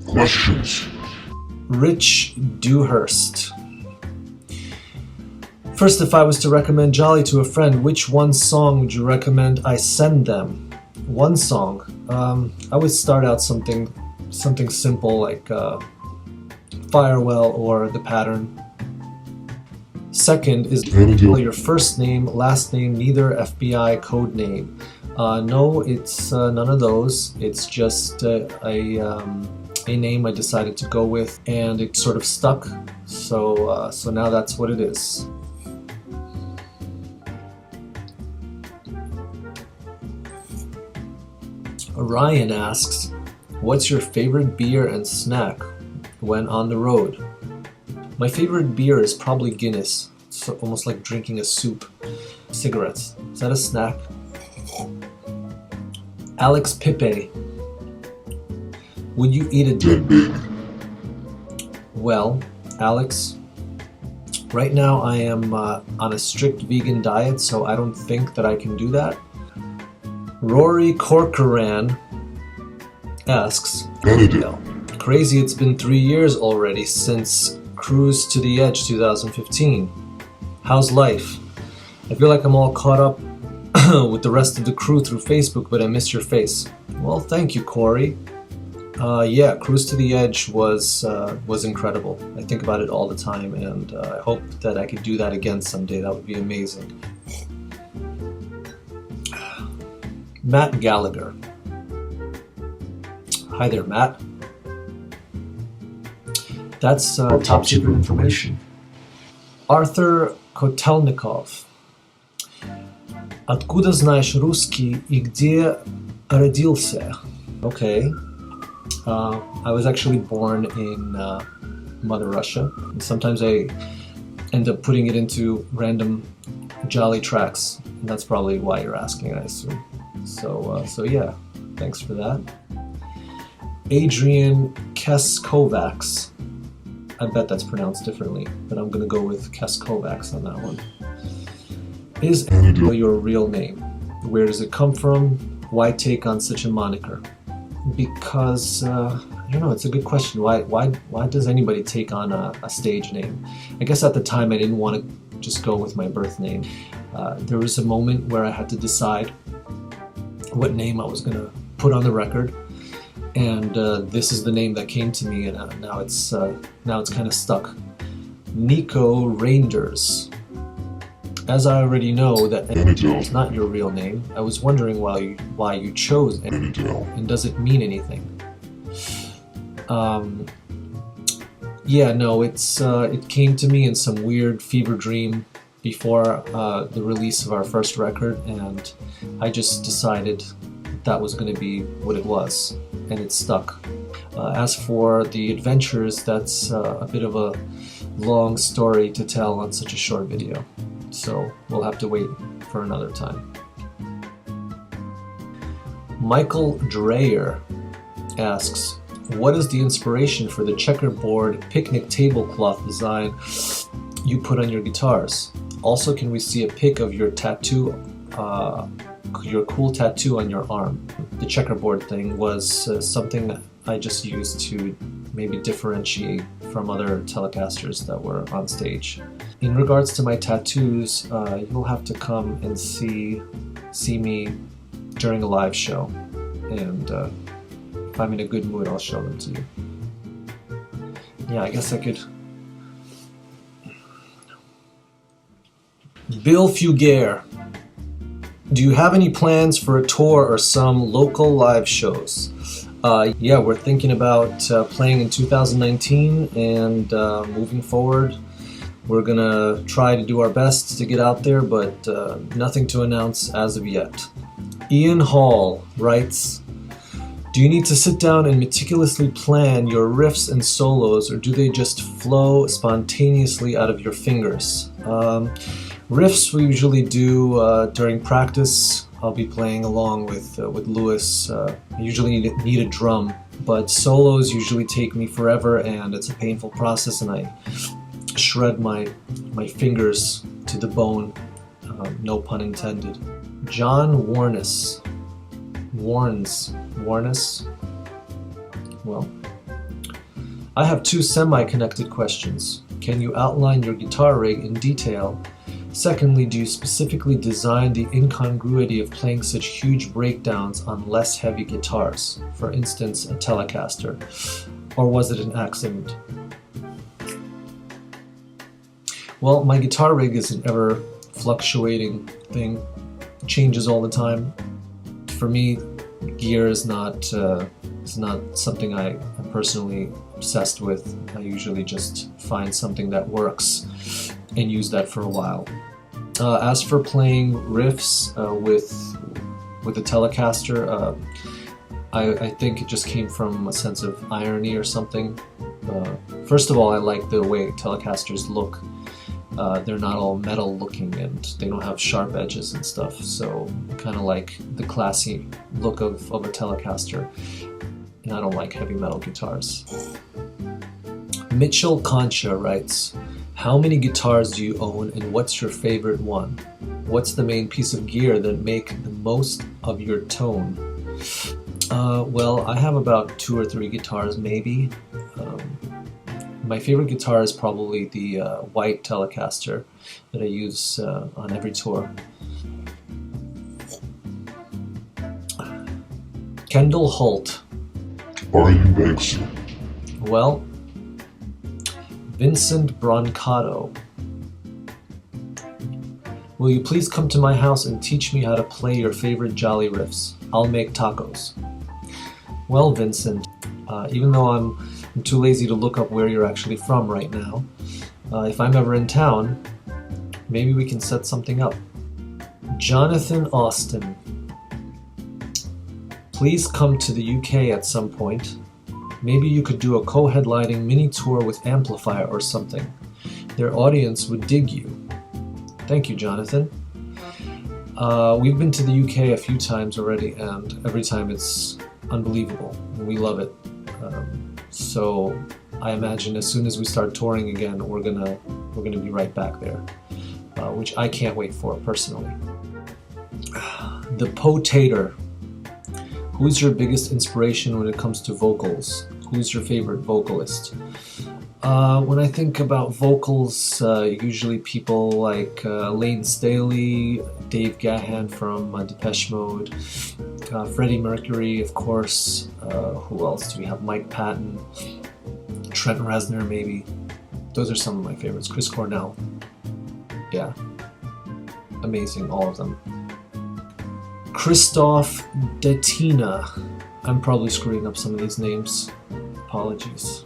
Questions. Rich Dewhurst. First, if I was to recommend Jolly to a friend, which one song would you recommend I send them? One song. I would start out something simple like Firewell or The Pattern. Second is Anadale. your first name, last name, neither FBI code name. No, it's none of those. It's just a name I decided to go with, and it sort of stuck. So now that's what it is. Ryan asks, what's your favorite beer and snack when on the road? My favorite beer is probably Guinness. It's almost like drinking a soup. Cigarettes. Is that a snack? Alex Pipe. Would you eat a Dead baby. Well, Alex, right now I am on a strict vegan diet, so I don't think that I can do that. Rory Corcoran asks, Anadale. crazy it's been 3 years already since Cruise to the Edge 2015. How's life? I feel like I'm all caught up with the rest of the crew through Facebook, but I missed your face. Well, thank you, Corey. Yeah, Cruise to the Edge was incredible. I think about it all the time, and I hope that I could do that again someday. That would be amazing. Matt Gallagher. Hi there, Matt. That's top secret information. Arthur Kotelnikov. Откуда знаешь русский и где родился? Okay. I was actually born in Mother Russia. And sometimes I end up putting it into random Jolly tracks. And that's probably why you're asking, I assume. So yeah, thanks for that. Adrian Keskovacs. I bet that's pronounced differently, but I'm gonna go with Keskovacs on that one. Is Anadale your real name? Where does it come from? Why take on such a moniker? Because, I don't know, it's a good question. Why does anybody take on a stage name? I guess at the time I didn't want to just go with my birth name. There was a moment where I had to decide what name I was going to put on the record, and this is the name that came to me, and now it's kind of stuck. Nico Reinders. As I already know that Anadale is not your real name, I was wondering why you chose Anadale, and does it mean anything? Yeah, no, it came to me in some weird fever dream before the release of our first record, and I just decided that was going to be what it was, and it stuck. As for the adventures, that's a bit of a long story to tell on such a short video, so we'll have to wait for another time. Michael Dreyer asks, what is the inspiration for the checkerboard picnic tablecloth design you put on your guitars? Also, can we see a pic of your tattoo, your cool tattoo on your arm? The checkerboard thing was something that I just used to maybe differentiate from other Telecasters that were on stage. In regards to my tattoos, you'll have to come and see me during a live show, and if I'm in a good mood, I'll show them to you. Yeah, I guess I could. Bill Fugere. Do you have any plans for a tour or some local live shows? Yeah, we're thinking about playing in 2019, and moving forward, we're gonna try to do our best to get out there, but nothing to announce as of yet. Ian Hall writes, do you need to sit down and meticulously plan your riffs and solos, or do they just flow spontaneously out of your fingers? Riffs we usually do during practice. I'll be playing along with Lewis. I usually need a drum, but solos usually take me forever, and it's a painful process, and I shred my fingers to the bone, no pun intended. John Warnes. Well, I have two semi-connected questions. Can you outline your guitar rig in detail? Secondly, do you specifically design the incongruity of playing such huge breakdowns on less heavy guitars, for instance a Telecaster, or was it an accident? Well, my guitar rig is an ever fluctuating thing, it changes all the time. For me, gear is not something I'm personally obsessed with. I usually just find something that works and use that for a while. As for playing riffs with a Telecaster, I think it just came from a sense of irony or something. First of all, I like the way Telecasters look. They're not all metal looking and they don't have sharp edges and stuff, so kind of like the classy look of a Telecaster. And I don't like heavy metal guitars. Mitchell Concha writes, how many guitars do you own and what's your favorite one? What's the main piece of gear that make the most of your tone? Well, I have about 2 or 3 guitars maybe. My favorite guitar is probably the white Telecaster that I use on every tour. Kendall Holt. Are you Banksy? Well, Vincent Brancato. Will you please come to my house and teach me how to play your favorite jolly riffs? I'll make tacos. Well, Vincent, even though I'm too lazy to look up where you're actually from right now, if I'm ever in town, maybe we can set something up. Jonathan Austin. Please come to the UK at some point. Maybe you could do a co-headlining mini tour with Amplifier or something. Their audience would dig you. Thank you, Jonathan. We've been to the UK a few times already, and every time it's unbelievable. We love it. So I imagine as soon as we start touring again, we're gonna be right back there, which I can't wait for personally. The Potator. Who's your biggest inspiration when it comes to vocals? Who's your favorite vocalist? When I think about vocals, usually people like Layne Staley, Dave Gahan from Depeche Mode, Freddie Mercury, of course. Who else do we have? Mike Patton, Trent Reznor, maybe. Those are some of my favorites. Chris Cornell. Yeah. Amazing, all of them. Christoph Detina. I'm probably screwing up some of these names. Apologies.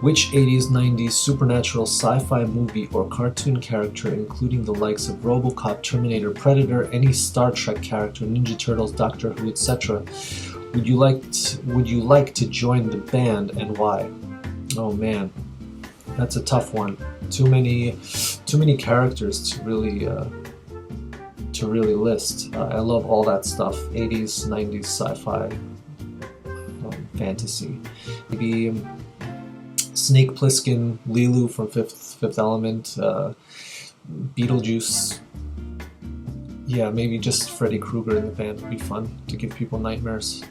Which 80s, 90s supernatural sci-fi movie or cartoon character, including the likes of RoboCop, Terminator, Predator, any Star Trek character, Ninja Turtles, Doctor Who, etc., would you like to join the band and why? Oh man, that's a tough one. Too many characters to really list. I love all that stuff. 80s, 90s sci-fi, fantasy. Maybe Snake Plissken, Lilu from Fifth Element, Beetlejuice. Yeah, maybe just Freddy Krueger in the band would be fun to give people nightmares.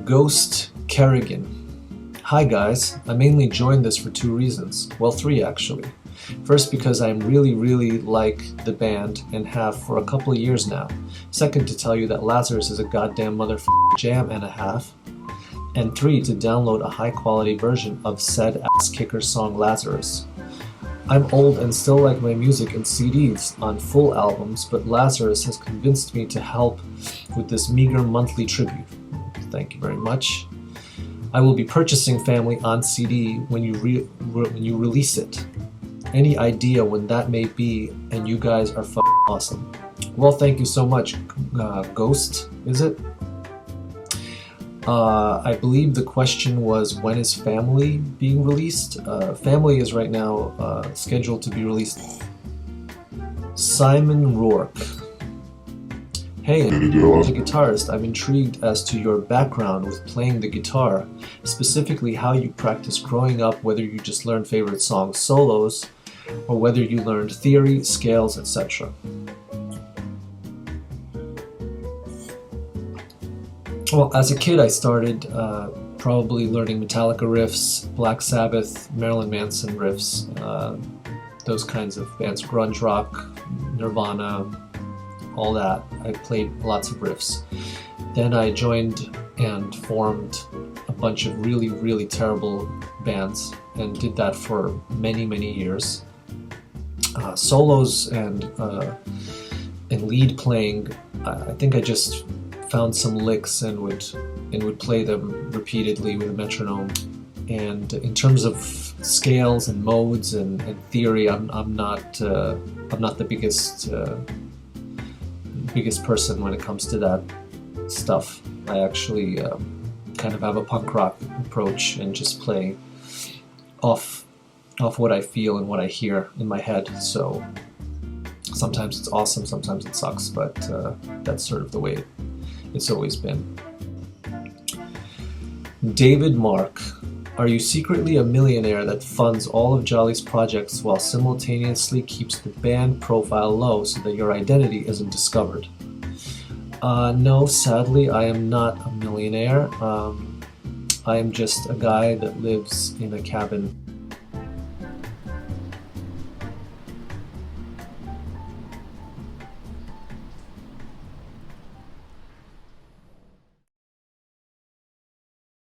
Ghost Kerrigan. Hi guys, I mainly joined this for 2 reasons. Well, 3 actually. First, because I really like the band and have for a couple of years now. Second, to tell you that Lazarus is a goddamn motherfucking jam and a half. And 3, to download a high quality version of said ass kicker song Lazarus. I'm old and still like my music in CDs on full albums, but Lazarus has convinced me to help with this meager monthly tribute. Thank you very much. I will be purchasing Family on CD when you release it. Any idea when that may be, and you guys are fucking awesome. Well, thank you so much, Ghost, is it? I believe the question was, when is Family being released? Family is right now scheduled to be released. Simon Rourke. Hey, as a guitarist, I'm intrigued as to your background with playing the guitar, specifically how you practiced growing up, whether you just learned favorite song solos, or whether you learned theory, scales, etc. Well, as a kid I started probably learning Metallica riffs, Black Sabbath, Marilyn Manson riffs, those kinds of bands, grunge rock, Nirvana, all that. I played lots of riffs. Then I joined and formed a bunch of really, really terrible bands and did that for many, many years. Solos and lead playing, I think I just found some licks and would play them repeatedly with a metronome. And in terms of scales and modes and theory, I'm not the biggest person when it comes to that stuff. I actually kind of have a punk rock approach and just play off what I feel and what I hear in my head. So sometimes it's awesome, sometimes it sucks, but that's sort of the way it's always been. David Mark, are you secretly a millionaire that funds all of Jolly's projects while simultaneously keeps the band profile low so that your identity isn't discovered? No, sadly, I am not a millionaire. I am just a guy that lives in a cabin